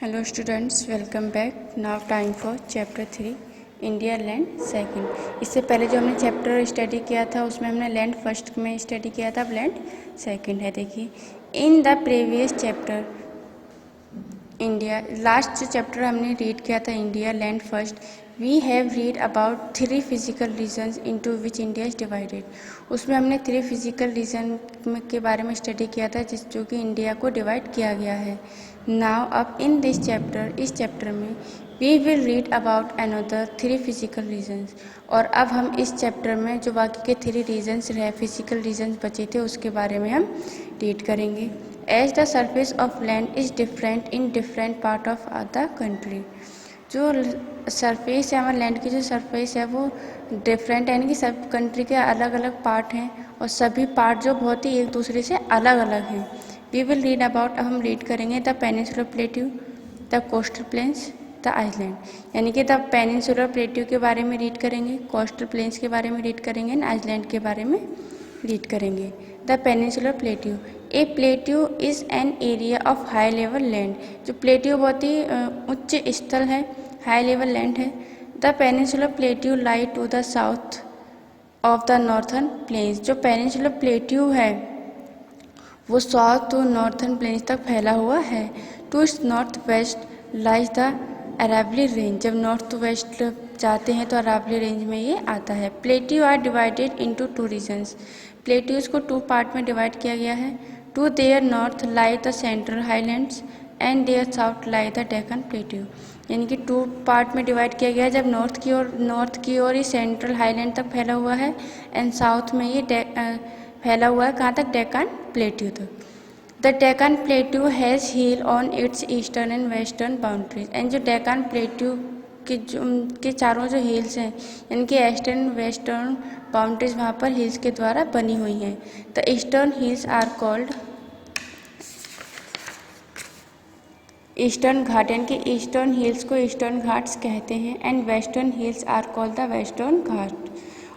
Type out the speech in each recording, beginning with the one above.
Hello students, welcome back. Now time for chapter 3 India land second. इससे पहले जो हमने चैप्टर स्टडी किया था उसमें हमने लैंड फर्स्ट में स्टडी किया था, अब लैंड सेकंड है। देखिए, in the previous chapter India, last जो चैप्टर हमने रीड किया था India land first, we have read about 3 physical regions into which India is divided. उसमें हमने 3 फिजिकल रीजन के बारे में स्टडी किया था जो कि इंडिया को डिवाइड किया गया है। नाउ अब इन दिस चैप्टर, इस चैप्टर में we will read about another 3 physical regions. और अब हम इस चैप्टर में जो बाकी के 3 रीजन्स रहे, फिजिकल रीजन्स बचे थे, उसके बारे में हम रीड करेंगे। As the surface of land is different in different part of the country. जो सरफेस है, हमारे लैंड की जो सरफेस है वो डिफरेंट है, यानी कि सब कंट्री के अलग अलग पार्ट हैं और सभी पार्ट जो बहुत ही एक दूसरे से अलग अलग हैं। वी विल रीड अबाउट, अब हम रीड करेंगे the peninsular plateau, the coastal planes, the island. यानी कि द पेनिनसुलर प्लेट्यू के बारे में रीड करेंगे, कोस्टल प्लेन्स के बारे में रीड करेंगे एंड आइलैंड के बारे में रीड करेंगे। The peninsular plateau, a plateau is an area of high level land. जो प्लेट्यू बहुत ही उच्च स्थल है, हाई लेवल लैंड है। The peninsular plateau lie to the south of the northern plains. जो पेनिनसुलर प्लेट्यू है वो साउथ टू नॉर्थर्न प्लेन्स तक फैला हुआ है। To its north west lies the Aravali range. जब नॉर्थ टू वेस्ट जाते हैं तो अरावली रेंज में ये आता है। Plateau are divided into 2 regions. Plateaus को 2 पार्ट में डिवाइड किया गया है। To their north lie the central highlands and their south lie the Deccan plateau. यानी कि 2 पार्ट में डिवाइड किया गया है। जब नॉर्थ की ओर ये सेंट्रल हाईलैंड तक फैला हुआ है एंड साउथ में ये फैला हुआ है, कहाँ तक? डेक्कन प्लेट्यू तक। The Deccan plateau has hill on it's eastern and western boundaries. And जो डेक्कन प्लेट्यू के चारों जो हिल्स हैं, यानी कि ईस्टर्न वेस्टर्न बाउंड्रीज वहाँ पर हिल्स के द्वारा बनी हुई हैं। The eastern hills are called eastern ghat, यानी कि ईस्टर्न हिल्स को ईस्टर्न घाट्स कहते हैं। And western hills are called the western ghat,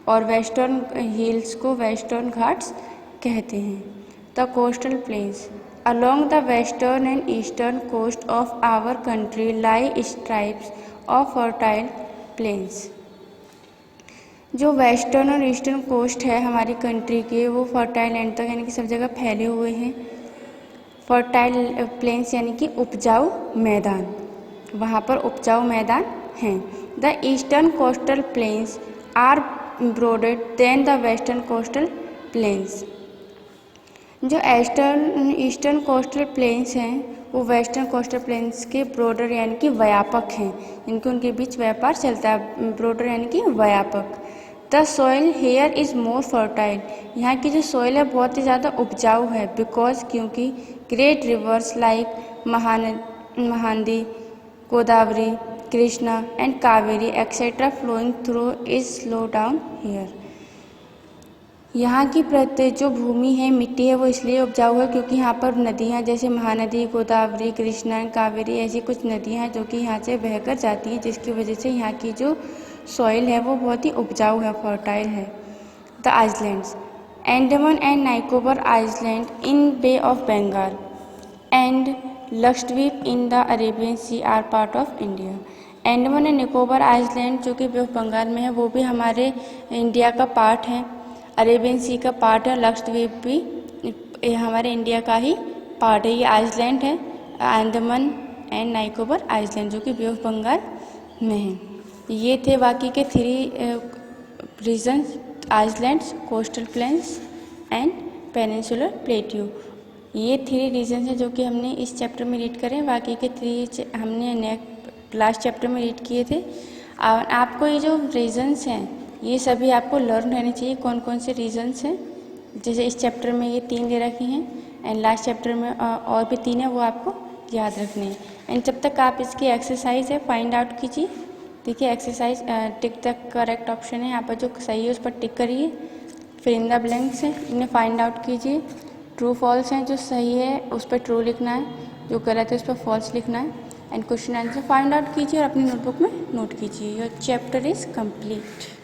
और वेस्टर्न हिल्स को वेस्टर्न घाट्स कहते हैं। The coastal plains, along the western and eastern coast of our country lie stripes of fertile plains. जो वेस्टर्न और eastern coast है हमारी कंट्री के, वो फर्टाइल लैंड तक, यानी कि सब जगह फैले हुए हैं। फर्टाइल प्लेन्स यानी कि उपजाऊ मैदान, वहाँ पर उपजाऊ मैदान हैं। The eastern coastal plains are broader than the western coastal plains. जो ईस्टर्न कोस्टल प्लेन्स हैं वो वेस्टर्न कोस्टल प्लेन्स के ब्रॉडर यानी कि व्यापक हैं, इनके उनके बीच व्यापार चलता है। ब्रॉडर यानी कि व्यापक। The soil here is more fertile, यहाँ की जो सॉइल है बहुत ही ज़्यादा उपजाऊ है। बिकॉज, क्योंकि great rivers like Mahanadi, Godavari, Krishna and Kaveri etcetera flowing through is slow down here. यहाँ की जो भूमि है, मिट्टी है, वो इसलिए उपजाऊ है क्योंकि यहाँ पर नदियाँ जैसे महानदी, गोदावरी, कृष्णा एंड कावेरी, ऐसी कुछ नदियाँ हैं जो कि यहाँ से बहकर जाती हैं, जिसकी वजह से यहाँ की जो सॉइल है वो बहुत ही उपजाऊ है, फर्टाइल है। The islands, Andaman and Nicobar island in bay of Bengal and Lakshadweep in the Arabian sea are part of India. Andaman and Nicobar island जो कि बे ऑफ बंगाल में है वो भी हमारे इंडिया का पार्ट है, अरेबियन सी का पार्ट है। लक्षद्वीप भी हमारे इंडिया का ही पार्ट है। ये आइलैंड है अंडमान एंड निकोबार आइलैंड जो कि बे ऑफ बंगाल में है। ये थे बाकी के 3 regions, islands, coastal plains and peninsular plateau. ये 3 रीजन्स हैं जो कि हमने इस चैप्टर में रीड करें। बाकी के 3 हमने लास्ट चैप्टर में रीड किए थे। आपको ये जो रीजन्स हैं ये सभी आपको लर्न रहने चाहिए, कौन कौन से रीजन्स हैं। जैसे इस चैप्टर में ये 3 दे रखे हैं एंड लास्ट चैप्टर में और भी 3 है, वो आपको याद रखने हैं। एंड जब तक आप इसकी एक्सरसाइज है फाइंड आउट कीजिए। देखिए, exercise tick the correct option है, यहाँ पर जो सही है उस पर टिक करिए। फिर इन द ब्लैंक्स है, इन्हें फाइंड आउट कीजिए। ट्रू फॉल्स हैं, जो सही है उस पर ट्रू लिखना है, जो गलत है उस पर फॉल्स लिखना है। And question answer find out कीजिए और अपनी नोटबुक में नोट कीजिए। Your chapter is complete.